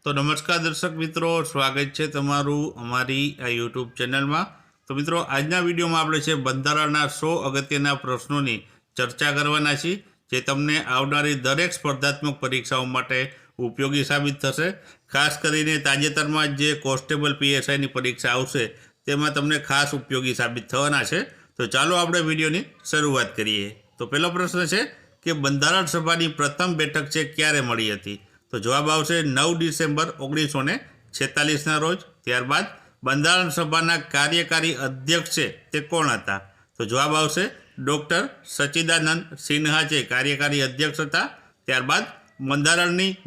તો નમસ્કાર દર્શક મિત્રો, સ્વાગત છે તમારું અમારી આ યુટ્યુબ ચેનલમાં। તો મિત્રો, આજના વિડીયોમાં આપણે છે બંધારણના 100 અગત્યના પ્રશ્નોની ચર્ચા કરવાના છીએ, જે તમને આવનારી દરેક સ્પર્ધાત્મક પરીક્ષાઓ માટે ઉપયોગી સાબિત થશે। ખાસ કરીને તાજેતરમાં જે કોન્સ્ટેબલ પીએસઆઈની પરીક્ષા આવશે તેમાં તમને ખાસ ઉપયોગી સાબિત થવાના છે। તો ચાલો આપણે વિડીયોની શરૂઆત કરીએ। તો પહેલો પ્રશ્ન છે કે બંધારણ સભાની પ્રથમ બેઠક છે ક્યારે મળી હતી? તો જવાબ આવશે 9 ડિસેમ્બર 1946ના રોજ। ત્યારબાદ બંધારણ સભાના કાર્યકારી અધ્યક્ષ છે તે કોણ હતા? તો જવાબ આવશે ડૉક્ટર સચ્ચિદાનંદ સિન્હા છે કાર્યકારી અધ્યક્ષ હતા। ત્યારબાદ બંધારણની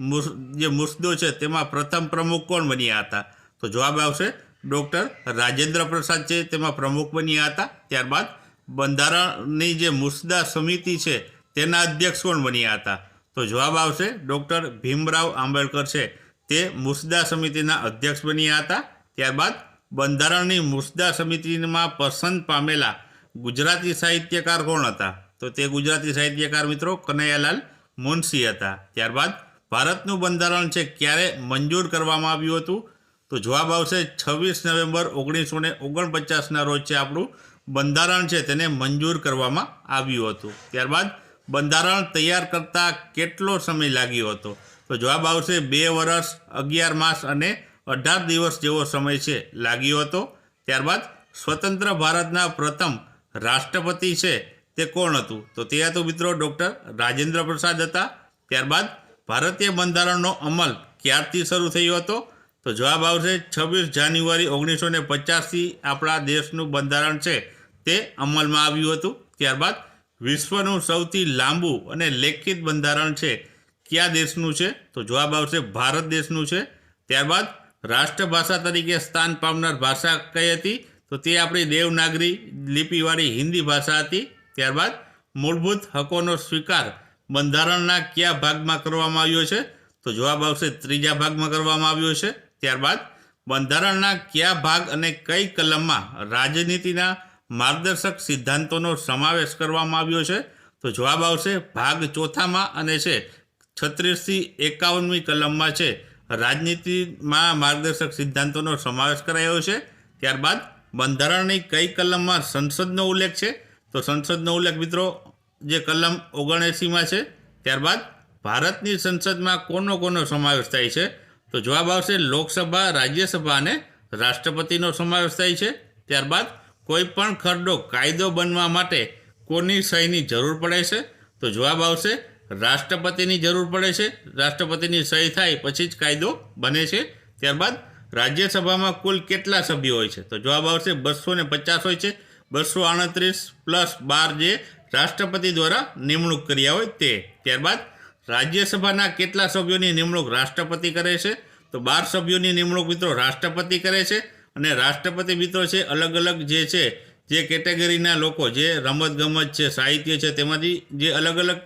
જે મુસદ્દો છે તેમાં પ્રથમ પ્રમુખ કોણ બન્યા હતા? તો જવાબ આવશે ડૉક્ટર રાજેન્દ્ર પ્રસાદ છે તેમાં પ્રમુખ બન્યા હતા। ત્યારબાદ બંધારણની જે મુસદ્દા સમિતિ છે તેના અધ્યક્ષ કોણ બન્યા હતા? તો જવાબ આવશે ડૉક્ટર ભીમરાવ આંબેડકર છે તે મુસદ્દા સમિતિના અધ્યક્ષ બન્યા હતા। ત્યારબાદ બંધારણની મુસદ્દા સમિતિમાં પસંદ પામેલા ગુજરાતી સાહિત્યકાર કોણ હતા? તો તે ગુજરાતી સાહિત્યકાર મિત્રો કનૈયાલાલ મુનશી હતા। ત્યારબાદ ભારતનું બંધારણ છે ક્યારે મંજૂર કરવામાં આવ્યું હતું? તો જવાબ આવશે 26 નવેમ્બર 1949ના રોજ છે આપણું બંધારણ છે તેને મંજૂર કરવામાં આવ્યું હતું। ત્યારબાદ બંધારણ તૈયાર કરતાં કેટલો સમય લાગ્યો હતો? તો જવાબ આવશે 2 વર્ષ 11 માસ અને 18 દિવસ જેવો સમય છે લાગ્યો હતો। ત્યારબાદ સ્વતંત્ર ભારતના પ્રથમ રાષ્ટ્રપતિ છે તે કોણ હતું? તો તે હતું મિત્રો ડૉક્ટર રાજેન્દ્ર પ્રસાદ હતા। ત્યારબાદ ભારતીય બંધારણનો અમલ ક્યારથી શરૂ થયો હતો? તો જવાબ આવશે 26 જાન્યુઆરી 1950થી આપણા દેશનું બંધારણ છે તે અમલમાં આવ્યું હતું। ત્યારબાદ વિશ્વનું સૌથી લાંબુ અને લેખિત બંધારણ છે કયા દેશનું છે? તો જવાબ આવશે ભારત દેશનું છે। ત્યારબાદ રાષ્ટ્રભાષા તરીકે સ્થાન પામનાર ભાષા કઈ હતી? તો તે આપણી દેવનાગરી લિપિવાળી હિન્દી ભાષા હતી। ત્યારબાદ મૂળભૂત હકોનો સ્વીકાર બંધારણના કયા ભાગમાં કરવામાં આવ્યો છે? તો જવાબ આવશે 3જા ભાગમાં કરવામાં આવ્યો છે। ત્યારબાદ બંધારણના કયા ભાગ અને કઈ કલમમાં રાજનીતિના માર્ગદર્શક સિદ્ધાંતોનો સમાવેશ કરવામાં આવ્યો છે? તો જવાબ આવશે ભાગ 4માં અને છે 36થી 51મી કલમમાં છે રાજનીતિમાં માર્ગદર્શક સિદ્ધાંતોનો સમાવેશ કરાયો છે। ત્યારબાદ બંધારણની કઈ કલમમાં સંસદનો ઉલ્લેખ છે? તો સંસદનો ઉલ્લેખ મિત્રો જે કલમ 79માં છે। ત્યારબાદ ભારતની સંસદમાં કોનો સમાવેશ થાય છે? તો જવાબ આવશે લોકસભા, રાજ્યસભા અને રાષ્ટ્રપતિનો સમાવેશ થાય છે। ત્યારબાદ કોઈ પણ ખરડો કાયદો બનવા માટે કોની સહીની જરૂર પડે છે? તો જવાબ આવશે રાષ્ટ્રપતિની જરૂર પડે છે। રાષ્ટ્રપતિની સહી થાય પછી જ કાયદો બને છે। ત્યારબાદ રાજ્યસભામાં કુલ કેટલા સભ્યો હોય છે? તો જવાબ આવશે 250 હોય છે। 238 + 12 જે રાષ્ટ્રપતિ દ્વારા નિમણૂક કર્યા હોય તે। ત્યારબાદ રાજ્યસભાના કેટલા સભ્યોની નિમણૂક રાષ્ટ્રપતિ કરે છે? તો 12 સભ્યોની નિમણૂક મિત્રો રાષ્ટ્રપતિ કરે છે। અને રાષ્ટ્રપતિ મિત્રો છે અલગ અલગ જે કેટેગરીના લોકો જે રમતગમત છે, સાહિત્ય છે, તેમાંથી જે અલગ અલગ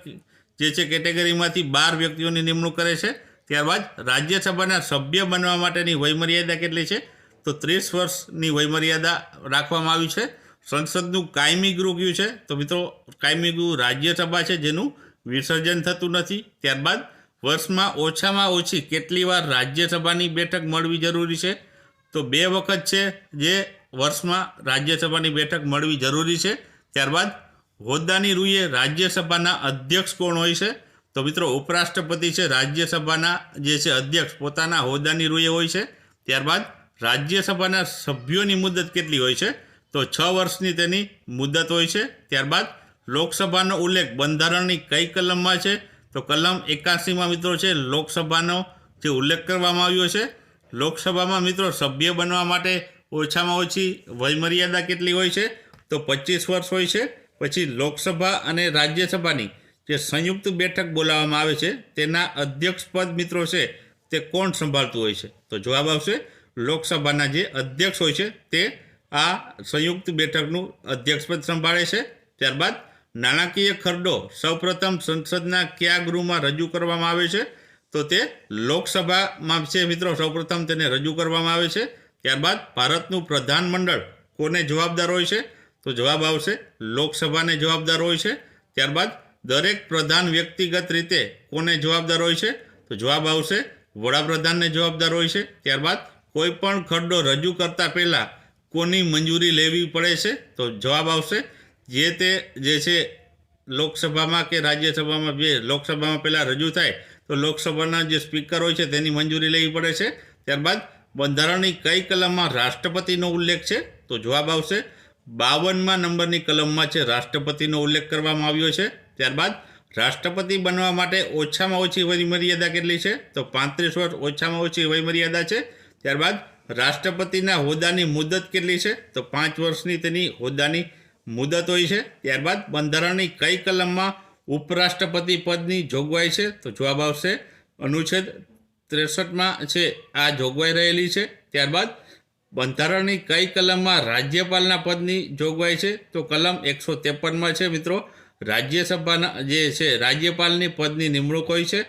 જે છે કેટેગરીમાંથી 12 વ્યક્તિઓની નિમણૂક કરે છે। ત્યારબાદ રાજ્યસભાના સભ્ય બનવા માટેની વયમર્યાદા કેટલી છે? તો 30 વર્ષની વયમર્યાદા રાખવામાં આવી છે। સંસદનું કાયમી ગૃહ કયું છે? તો મિત્રો કાયમી ગૃહ રાજ્યસભા છે જેનું વિસર્જન થતું નથી। ત્યારબાદ વર્ષમાં ઓછામાં ઓછી કેટલી વાર રાજ્યસભાની બેઠક મળવી જરૂરી છે? તો 2 વખત છે જે વર્ષમાં રાજ્યસભાની બેઠક મળવી જરૂરી છે। ત્યારબાદ હોદ્દાની રૂએ રાજ્યસભાના અધ્યક્ષ કોણ હોય છે? તો મિત્રો ઉપરાષ્ટ્રપતિ છે રાજ્યસભાના જે છે અધ્યક્ષ પોતાના હોદ્દાની રૂએ હોય છે। ત્યારબાદ રાજ્યસભાના સભ્યોની મુદત કેટલી હોય છે? તો 6 વર્ષની તેની મુદત હોય છે। ત્યારબાદ લોકસભાનો ઉલ્લેખ બંધારણની કઈ કલમમાં છે? તો કલમ 81માં મિત્રો છે લોકસભાનો જે ઉલ્લેખ કરવામાં આવ્યો છે। લોકસભામાં મિત્રો સભ્ય બનવા માટે ઓછામાં ઓછી વયમર્યાદા કેટલી હોય છે? તો 25 વર્ષ હોય છે। પછી લોકસભા અને રાજ્યસભાની જે સંયુક્ત બેઠક બોલાવવામાં આવે છે તેના અધ્યક્ષપદ મિત્રો છે તે કોણ સંભાળતું હોય છે? તો જવાબ આવશે લોકસભાના જે અધ્યક્ષ હોય છે તે આ સંયુક્ત બેઠકનું અધ્યક્ષપદ સંભાળે છે। ત્યારબાદ નાણાકીય ખરડો સૌપ્રથમ સંસદના કયા ગૃહમાં રજૂ કરવામાં આવે છે? તો તે લોકસભામાં છે મિત્રો સૌપ્રથમ તેને રજૂ કરવામાં આવે છે। ત્યારબાદ ભારતનું પ્રધાનમંડળ કોને જવાબદાર હોય છે? તો જવાબ આવશે લોકસભાને જવાબદાર હોય છે। ત્યારબાદ દરેક પ્રધાન વ્યક્તિગત રીતે કોને જવાબદાર હોય છે? તો જવાબ આવશે વડાપ્રધાનને જવાબદાર હોય છે. ત્યારબાદ કોઈ પણ ખરડો રજૂ કરતાં પહેલાં કોની મંજૂરી લેવી પડે છે? તો જવાબ આવશે જે છે લોકસભામાં કે રાજ્યસભામાં, જે લોકસભામાં પહેલાં રજૂ થાય તો લોકસભાના જે સ્પીકર હોય છે તેની મંજૂરી લેવી પડે છે. ત્યારબાદ બંધારણની કઈ કલમમાં રાષ્ટ્રપતિનો ઉલ્લેખ છે? તો જવાબ આવશે 52મા નંબરની કલમમાં છે રાષ્ટ્રપતિનો ઉલ્લેખ કરવામાં આવ્યો છે. ત્યારબાદ રાષ્ટ્રપતિ બનવા માટે ઓછામાં ઓછી વયમર્યાદા કેટલી છે? તો 35 વર્ષ ઓછામાં ઓછી વયમર્યાદા છે. ત્યારબાદ રાષ્ટ્રપતિના હોદ્દાની મુદત કેટલી છે? તો 5 વર્ષની તેની હોદ્દાની મુદત હોય છે. ત્યારબાદ બંધારણની કઈ કલમમાં ઉપરાષ્ટ્રપતિ પદની જોગવાઈ છે? તો જવાબ આવશે અનુચ્છેદ 63માં છે આ જોગવાઈ રહેલી છે. ત્યારબાદ બંધારણની કઈ કલમમાં રાજ્યપાલના પદની જોગવાઈ છે? તો કલમ 153માં છે મિત્રો રાજ્યસભાના જે છે રાજ્યપાલની પદની નિમણૂક હોય છે.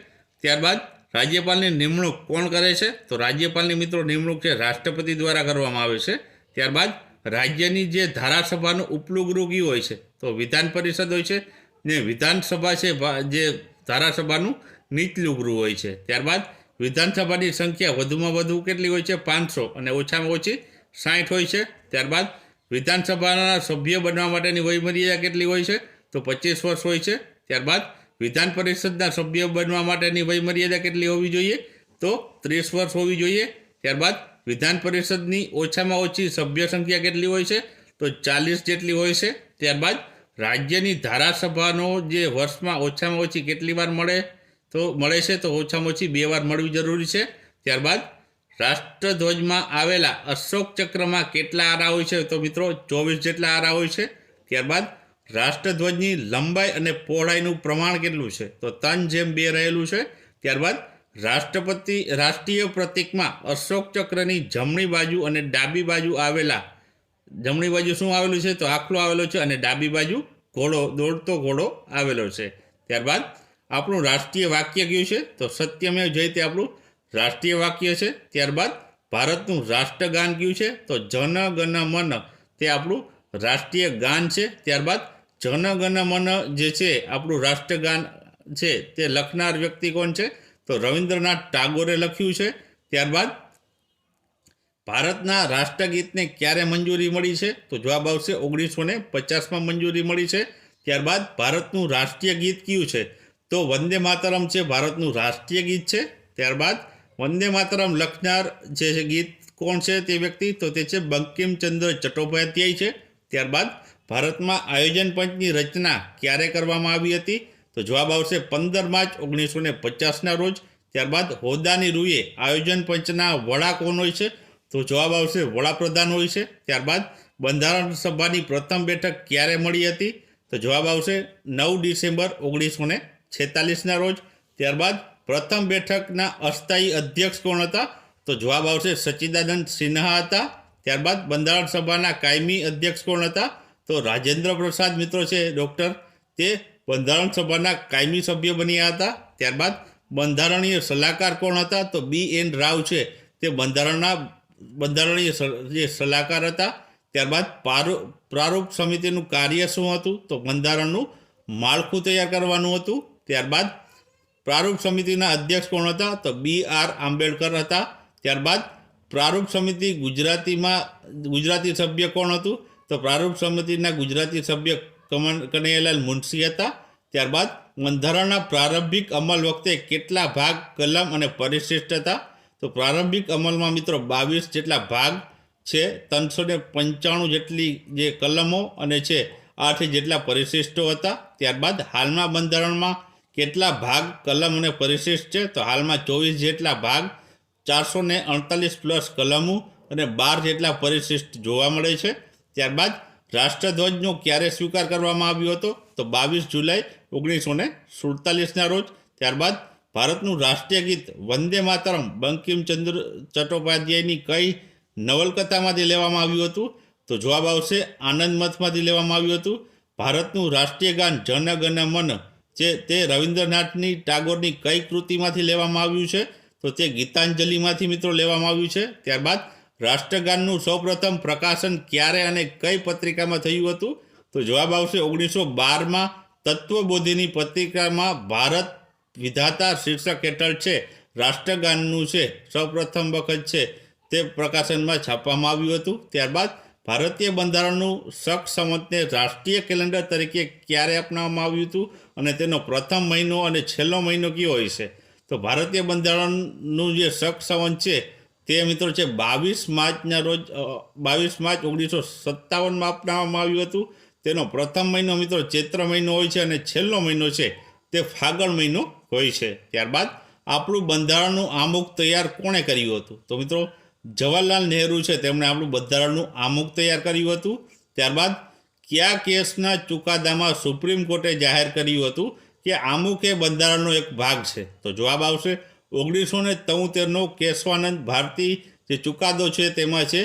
ત્યારબાદ રાજ્યપાલની નિમણૂક કોણ કરે છે? તો રાજ્યપાલની મિત્રો નિમણૂક છે રાષ્ટ્રપતિ દ્વારા કરવામાં આવે છે. ત્યારબાદ રાજ્યની જે ધારાસભાનું ઉપલું ગૃહ કયું હોય છે? તો વિધાન પરિષદ હોય છે ને વિધાનસભા છે જે ધારાસભાનું નીચલું ગૃહ હોય છે. ત્યારબાદ વિધાનસભાની સંખ્યા વધુમાં વધુ કેટલી હોય છે? 500 અને ઓછામાં ઓછી 60 હોય છે. ત્યારબાદ વિધાનસભાના સભ્ય બનવા માટેની વયમર્યાદા કેટલી હોય છે? તો 25 વર્ષ હોય છે. ત્યારબાદ વિધાન પરિષદના સભ્ય બનવા માટેની વયમર્યાદા કેટલી હોવી જોઈએ? તો 30 વર્ષ હોવી જોઈએ. ત્યારબાદ વિધાન પરિષદની ઓછામાં ઓછી સભ્ય સંખ્યા કેટલી હોય છે? તો 40 જેટલી હોય છે. ત્યારબાદ રાજ્યની ધારાસભાનો જે વર્ષમાં ઓછામાં ઓછી કેટલી વાર મળે છે? તો ઓછામાં ઓછી 2 વાર મળવી જરૂરી છે. ત્યારબાદ રાષ્ટ્રધ્વજમાં આવેલા અશોક ચક્રમાં કેટલા આરા હોય છે? તો મિત્રો 24 જેટલા આરા હોય છે. ત્યારબાદ રાષ્ટ્રધ્વજની લંબાઈ અને પહોળાઈનું પ્રમાણ કેટલું છે? તો 3:2 રહેલું છે. ત્યારબાદ રાષ્ટ્રીય પ્રતીકમાં અશોક ચક્રની જમણી બાજુ અને ડાબી બાજુ જમણી બાજુ શું આવેલું છે? તો આખલો આવેલો છે અને ડાબી બાજુ દોડતો ઘોડો આવેલો છે. ત્યારબાદ આપણું રાષ્ટ્રીય વાક્ય કયું છે? તો સત્યમેવ જયતે આપણું રાષ્ટ્રીય વાક્ય છે. ત્યારબાદ ભારતનું રાષ્ટ્રગાન કયું છે? તો જન ગણ મન તે આપણું રાષ્ટ્રીય ગાન છે. ત્યારબાદ જન ગણ મન જે છે આપણું રાષ્ટ્રગાન છે તે લખનાર વ્યક્તિ કોણ છે? તો રવિન્દ્રનાથ ટાગોરે લખ્યું છે. ત્યારબાદ ભારતના રાષ્ટ્રગીતને ક્યારે મંજૂરી મળી છે? તો જવાબ આવશે 1950માં મંજૂરી મળી છે. ત્યારબાદ ભારતનું રાષ્ટ્રીય ગીત કયું છે? તો વંદે માતરમ છે ભારતનું રાષ્ટ્રીય ગીત છે. ત્યારબાદ વંદે માતરમ લખનાર જે ગીત કોણ છે તે વ્યક્તિ? તો તે છે બંકિમચંદ્ર ચટ્ટોપાધ્યાય છે. ત્યારબાદ ભારતમાં આયોજન પંચની રચના ક્યારે કરવામાં આવી હતી? તો જવાબ આવશે 15 માર્ચ 1950ના રોજ. ત્યારબાદ હોદ્દાની રૂએ આયોજન પંચના વડા કોણ હોય છે? તો જવાબ આવશે વડાપ્રધાન હોય છે. ત્યારબાદ બંધારણ સભાની પ્રથમ બેઠક ક્યારે મળી હતી? તો જવાબ આવશે 9 ડિસેમ્બર 1946ના રોજ. ત્યારબાદ પ્રથમ બેઠકના અસ્થાયી અધ્યક્ષ કોણ હતા? તો જવાબ આવશે સચ્ચિદાનંદ સિન્હા હતા. ત્યારબાદ બંધારણ સભાના કાયમી અધ્યક્ષ કોણ હતા? તો રાજેન્દ્ર પ્રસાદ મિત્રો છે ડૉક્ટર તે બંધારણ સભાના કાયમી સભ્ય બન્યા હતા. ત્યારબાદ બંધારણીય સલાહકાર કોણ હતા? તો BN રાવ છે તે બંધારણીય જે સલાહકાર હતા. ત્યારબાદ પ્રારૂપ સમિતિનું કાર્ય શું હતું? તો બંધારણનું માળખું તૈયાર કરવાનું હતું. ત્યારબાદ પ્રારૂપ સમિતિના અધ્યક્ષ કોણ હતા? તો BR આંબેડકર હતા. ત્યારબાદ પ્રારૂપ સમિતિ ગુજરાતી સભ્ય કોણ હતું? તો પ્રારૂપ સમિતિના ગુજરાતી સભ્ય કનૈયાલાલ મુનશી હતા. ત્યારબાદ બંધારણના પ્રારંભિક અમલ વખતે કેટલા ભાગ, કલમ અને પરિશિષ્ટ હતા? તો પ્રારંભિક અમલમાં મિત્રો 22 જેટલા ભાગ છે, 395 જેટલી જે કલમો અને છે 8 જેટલા પરિશિષ્ટો હતા. ત્યારબાદ હાલમાં બંધારણમાં કેટલા ભાગ, કલમ અને પરિશિષ્ટ છે? તો હાલમાં 24 જેટલા ભાગ, 448 પ્લસ કલમો અને 12 જેટલા પરિશિષ્ટ જોવા મળે છે. ત્યારબાદ રાષ્ટ્રધ્વજનો ક્યારે સ્વીકાર કરવામાં આવ્યો હતો? તો 22 જુલાઈ 1947ના રોજ. ત્યારબાદ ભારતનું રાષ્ટ્રીય ગીત વંદે માતરમ બંકિમચંદ્ર ચટ્ટોપાધ્યાયની કઈ નવલકથામાંથી લેવામાં આવ્યું હતું? તો જવાબ આવશે આનંદ મથમાંથી લેવામાં આવ્યું હતું. ભારતનું રાષ્ટ્રીય ગાન જન ગણ મન તે રવિન્દ્રનાથની ટાગોરની કઈ કૃતિમાંથી લેવામાં આવ્યું છે? તો તે ગીતાંજલિમાંથી મિત્રો લેવામાં આવ્યું છે. ત્યારબાદ રાષ્ટ્રગાનનું સૌપ્રથમ પ્રકાશન ક્યારે અને કઈ પત્રિકામાં થયું હતું? તો જવાબ આવશે 1912માં તત્વબોધિની પત્રિકામાં ભારત વિધાતા શીર્ષક હેઠળ છે રાષ્ટ્રગાનનું છે સૌપ્રથમ વખત છે તે પ્રકાશનમાં છાપવામાં આવ્યું હતું. ત્યારબાદ ભારતીય બંધારણનું શક સંવતને રાષ્ટ્રીય કેલેન્ડર તરીકે ક્યારે અપનાવવામાં આવ્યું હતું અને તેનો પ્રથમ મહિનો અને છેલ્લો મહિનો કયો હોય છે? તો ભારતીય બંધારણનું જે શક સંવત છે તે મિત્રો છે 22 માર્ચના રોજ 22 માર્ચ 1957માં અપનાવવામાં આવ્યું હતું. તેનો પ્રથમ મહિનો મિત્રો ચૈત્ર મહિનો હોય છે અને છેલ્લો મહિનો છે તે ફાગણ મહિનો હોય છે. ત્યારબાદ આપણું બંધારણનું આમુખ તૈયાર કોણે કર્યું હતું? તો મિત્રો જવાહરલાલ નહેરુ છે તેમણે આપણું બંધારણનું આમુખ તૈયાર કર્યું હતું. ત્યારબાદ કયા કેસના ચુકાદામાં સુપ્રીમ કોર્ટે જાહેર કર્યું હતું કે આમુખ એ બંધારણનો એક ભાગ છે? તો જવાબ આવશે 1973નો કેશવાનંદ ભારતી જે ચુકાદો છે તેમાં છે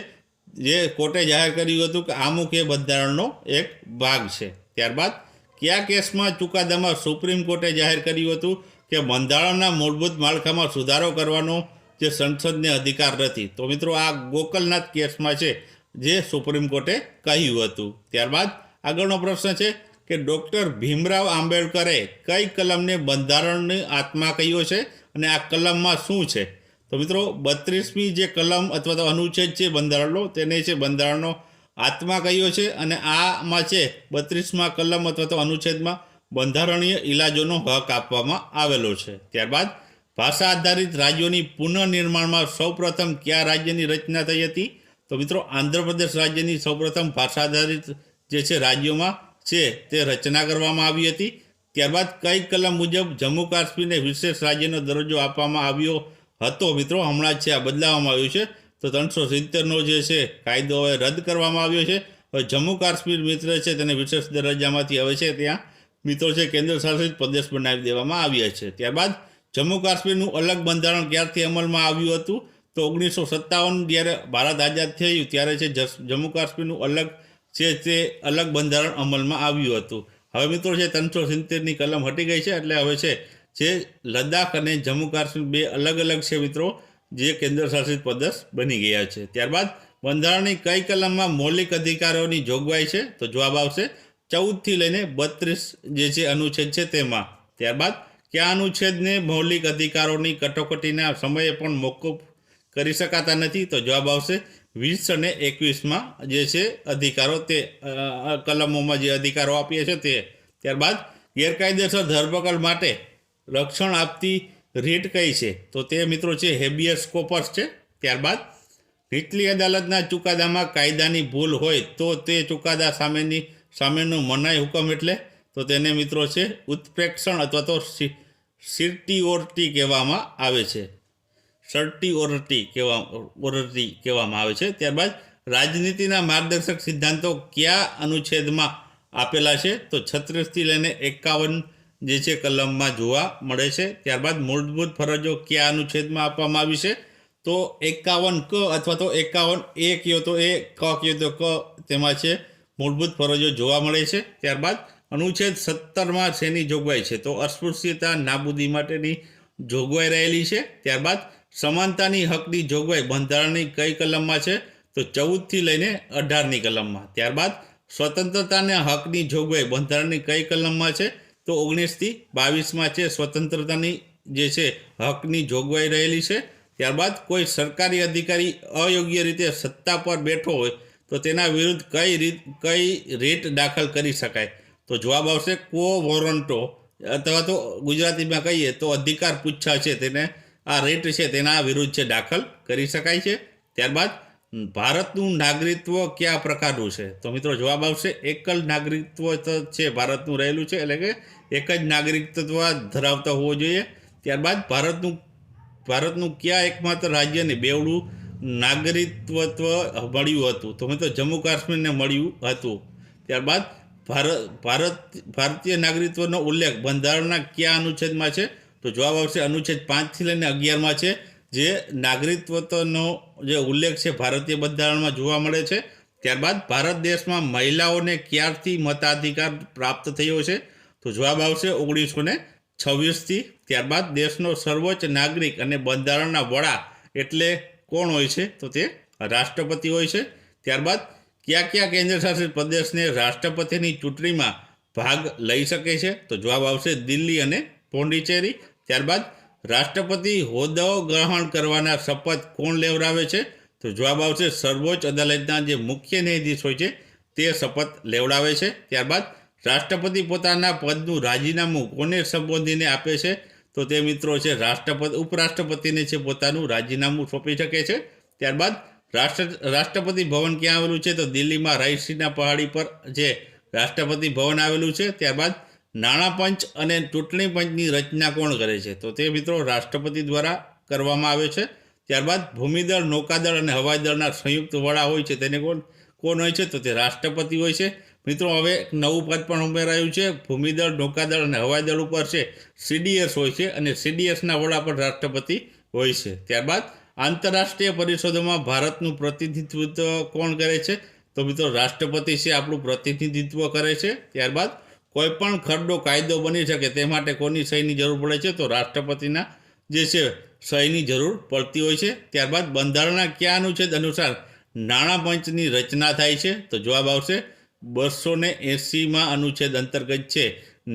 જે કોર્ટે જાહેર કર્યું હતું કે આમુખ એ બંધારણનો એક ભાગ છે. ત્યારબાદ કયા કેસમાં ચુકાદામાં સુપ્રીમ કોર્ટે જાહેર કર્યું હતું કે બંધારણના મૂળભૂત માળખામાં સુધારો કરવાનો જે સંસદને અધિકાર નથી? તો મિત્રો આ ગોકલનાથ કેસમાં છે જે સુપ્રીમ કોર્ટે કહ્યું હતું. ત્યારબાદ આગળનો પ્રશ્ન છે કે ડૉક્ટર ભીમરાવ આંબેડકરે કઈ કલમને બંધારણની આત્મા કહ્યો છે અને આ કલમમાં શું છે? તો મિત્રો 32મી જે કલમ અથવા તો અનુચ્છેદ છે બંધારણનો તેને છે બંધારણનો આત્મા કહ્યો છે અને આમાં છે 32મા કલમ અથવા તો અનુચ્છેદમાં બંધારણીય ઇલાજોનો હક આપવામાં આવેલો છે. ત્યારબાદ ભાષા આધારિત રાજ્યોની પુનઃનિર્માણમાં સૌપ્રથમ કયા રાજ્યની રચના થઈ હતી? તો મિત્રો આંધ્રપ્રદેશ રાજ્યની સૌપ્રથમ ભાષા આધારિત જે છે રાજ્યોમાં છે તે રચના કરવામાં આવી હતી. ત્યારબાદ કઈ કલમ મુજબ જમ્મુ કાશ્મીરને વિશેષ રાજ્યનો દરજ્જો આપવામાં આવ્યો હતો? મિત્રો હમણાં જ છે આ બદલાવવામાં આવ્યું છે. તો 370નો જે છે કાયદો હવે રદ કરવામાં આવ્યો છે. હવે જમ્મુ કાશ્મીર મિત્ર છે તેને વિશેષ દરજ્જામાંથી હવે છે ત્યાં મિત્રો છે કેન્દ્ર શાસિત પ્રદેશ બનાવી દેવામાં આવ્યા છે. ત્યારબાદ જમ્મુ કાશ્મીરનું અલગ બંધારણ ક્યારથી અમલમાં આવ્યું હતું? તો 1957 જ્યારે ભારત આઝાદ થયું ત્યારે છે જમ્મુ કાશ્મીરનું અલગ છે તે અલગ બંધારણ અમલમાં આવ્યું હતું. હવે મિત્રો છે 370ની કલમ હટી ગઈ છે એટલે હવે છે જે લદ્દાખ અને જમ્મુ કાશ્મીર બે અલગ અલગ છે મિત્રો જે કેન્દ્ર શાસિત પ્રદેશ બની ગયા છે. ત્યારબાદ બંધારણની કઈ કલમમાં મૌલિક અધિકારોની જોગવાઈ છે? તો જવાબ આવશે 14થી લઈને 32 જે છે અનુચ્છેદ છે તેમાં. ત્યારબાદ કયા અનુચ્છેદને મૌલિક અધિકારોની કટોકટીના સમયે પણ મોકૂફ કરી શકાતા નથી? તો જવાબ આવશે 20 અને 21માં જે છે અધિકારો તે કલમોમાં જે અધિકારો આપીએ છે તે. ત્યારબાદ ગેરકાયદેસર ધરપકડ માટે રક્ષણ આપતી રીટ કઈ છે? તો તે મિત્રો છે હેબિયસ કોર્પસ છે. ત્યારબાદ નીચલી અદાલતના ચુકાદામાં કાયદાની ભૂલ હોય તો તે ચુકાદા સામેનો મનાઈ હુકમ એટલે? તો તેને મિત્રો છે ઉત્પ્રેક્ષણ અથવા તો સિર્ટિઓરિટી કહેવામાં આવે છે. સર્ટિઓરિટી કહેવામાં આવે છે. ત્યારબાદ રાજનીતિના માર્ગદર્શક સિદ્ધાંતો કયા અનુચ્છેદમાં આપેલા છે? તો 36થી લઈને 51 જે છે કલમમાં જોવા મળે છે. ત્યારબાદ મૂળભૂત ફરજો કયા અનુચ્છેદમાં આપવામાં આવી છે? તો 51 ક અથવા તો 51 એ કયો તો એ, ક કયો તો ક તેમાં છે મૂળભૂત ફરજો જોવા મળે છે. ત્યારબાદ અનુચ્છેદ 17માં શેની જોગવાઈ છે? તો અસ્પૃશ્યતા નાબૂદી માટેની જોગવાઈ રહેલી છે. ત્યારબાદ સમાનતાની હકની જોગવાઈ બંધારણની કઈ કલમમાં છે? તો 14થી લઈને 18ની કલમમાં. ત્યારબાદ સ્વતંત્રતાના હકની જોગવાઈ બંધારણની કઈ કલમમાં છે? તો 19થી 22માં છે સ્વતંત્રતાની જે છે હકની જોગવાઈ રહેલી છે. ત્યારબાદ કોઈ સરકારી અધિકારી અયોગ્ય રીતે સત્તા પર બેઠો હોય તો તેના વિરુદ્ધ કઈ રીટ દાખલ કરી શકાય? તો જવાબ આવશે કો વોરંટો અથવા તો ગુજરાતીમાં કહીએ તો અધિકાર પૂચ્છા છે તેને આ રીટ છે તેના વિરુદ્ધ છે દાખલ કરી શકાય છે. ત્યારબાદ ભારતનું નાગરિકત્વ કયા પ્રકારનું છે? તો મિત્રો જવાબ આવશે એકલ નાગરિકત્વ છે ભારતનું રહેલું છે એટલે કે એક જ નાગરિકત્વ ધરાવતા હોવો જોઈએ. ત્યારબાદ ભારતનું કયા એકમાત્ર રાજ્યને બેવડું નાગરિકત્વ મળ્યું હતું? તો મિત્રો જમ્મુ કાશ્મીરને મળ્યું હતું. ત્યારબાદ ભારતીય નાગરિકત્વનો ઉલ્લેખ બંધારણના કયા અનુચ્છેદમાં છે? તો જવાબ આવશે અનુચ્છેદ 5થી લઈને 11માં છે જે નાગરિકત્વનો જે ઉલ્લેખ છે ભારતીય બંધારણમાં જોવા મળે છે. ત્યારબાદ ભારત દેશમાં મહિલાઓને ક્યારથી મતાધિકાર પ્રાપ્ત થયો છે? તો જવાબ આવશે 1926થી. ત્યારબાદ દેશનો સર્વોચ્ચ નાગરિક અને બંધારણના વડા એટલે કોણ હોય છે? તો તે રાષ્ટ્રપતિ હોય છે. ત્યારબાદ કયા કેન્દ્ર શાસિત પ્રદેશને રાષ્ટ્રપતિની ચૂંટણીમાં ભાગ લઈ શકે છે? તો જવાબ આવશે દિલ્હી અને પોંડિચેરી. ત્યારબાદ રાષ્ટ્રપતિ હોદ્દો ગ્રહણ કરવાના શપથ કોણ લેવડાવે છે? તો જવાબ આવશે સર્વોચ્ચ અદાલતના જે મુખ્ય ન્યાયાધીશ હોય છે તે શપથ લેવડાવે છે. ત્યારબાદ રાષ્ટ્રપતિ પોતાના પદનું રાજીનામું કોને સંબોધીને આપે છે? તો તે મિત્રો છે ઉપરાષ્ટ્રપતિને છે પોતાનું રાજીનામું સોંપી શકે છે. ત્યારબાદ રાષ્ટ્રપતિ ભવન ક્યાં આવેલું છે? તો દિલ્હીમાં રાયસીના પહાડી પર જે રાષ્ટ્રપતિ ભવન આવેલું છે. ત્યારબાદ નાણાં પંચ અને ચૂંટણી પંચની રચના કોણ કરે છે? તો તે મિત્રો રાષ્ટ્રપતિ દ્વારા કરવામાં આવે છે. ત્યારબાદ ભૂમિદળ, નૌકાદળ અને હવાઈ દળના સંયુક્ત વડા હોય છે તેને કોણ હોય છે? તો તે રાષ્ટ્રપતિ હોય છે. મિત્રો હવે એક નવું પદ પણ ઉમેરાયું છે. ભૂમિદળ, નૌકાદળ અને હવાઈ દળ ઉપર છે CDS હોય છે અને CDSના વડા પણ રાષ્ટ્રપતિ હોય છે. ત્યારબાદ આંતરરાષ્ટ્રીય પરિષદોમાં ભારતનું પ્રતિનિધિત્વ કોણ કરે છે? તો મિત્રો રાષ્ટ્રપતિ છે આપણું પ્રતિનિધિત્વ કરે છે. ત્યારબાદ કોઈ પણ ખરડો કાયદો બની શકે તે માટે કોની સહીની જરૂર પડે છે? તો રાષ્ટ્રપતિના જે છે સહીની જરૂર પડતી હોય છે. ત્યારબાદ બંધારણના કયા અનુચ્છેદ અનુસાર નાણાં પંચની રચના થાય છે? તો જવાબ આવશે 280માં અનુચ્છેદ અંતર્ગત છે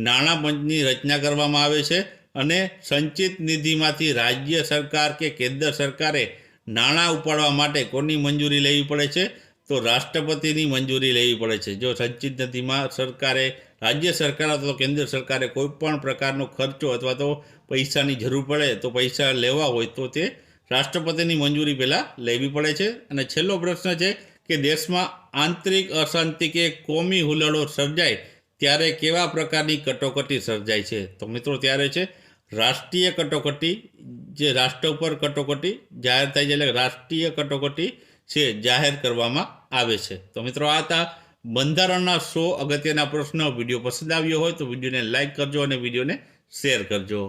નાણાં પંચની રચના કરવામાં આવે છે અને સંચિત નિધિમાંથી રાજ્ય સરકાર કે કેન્દ્ર સરકારે નાણાં ઉપાડવા માટે કોની મંજૂરી લેવી પડે છે? તો રાષ્ટ્રપતિની મંજૂરી લેવી પડે છે. જો સંચિત નિધિમાં સરકારે, રાજ્ય સરકાર અથવા કેન્દ્ર સરકારે કોઈ પણ પ્રકારનો ખર્ચો અથવા તો પૈસાની જરૂર પડે તો પૈસા લેવા હોય તો તે રાષ્ટ્રપતિની મંજૂરી પહેલાં લેવી પડે છે. અને છેલ્લો પ્રશ્ન છે કે દેશમાં આંતરિક અશાંતિ કે કોમી હુલ્લડો સર્જાય ત્યારે કેવા પ્રકારની કટોકટી સર્જાય છે? તો મિત્રો ત્યારે છે રાષ્ટ્રીય કટોકટી, જે રાષ્ટ્ર ઉપર કટોકટી જાહેર થાય છે એટલે રાષ્ટ્રીય કટોકટી છે જાહેર કરવામાં આવે છે. તો મિત્રો આ હતા બંધારણના 100 અગત્યના પ્રશ્નો. વિડીયો પસંદ આવ્યો હોય તો વિડીયોને લાઇક કરજો અને વિડીયોને શેર કરજો.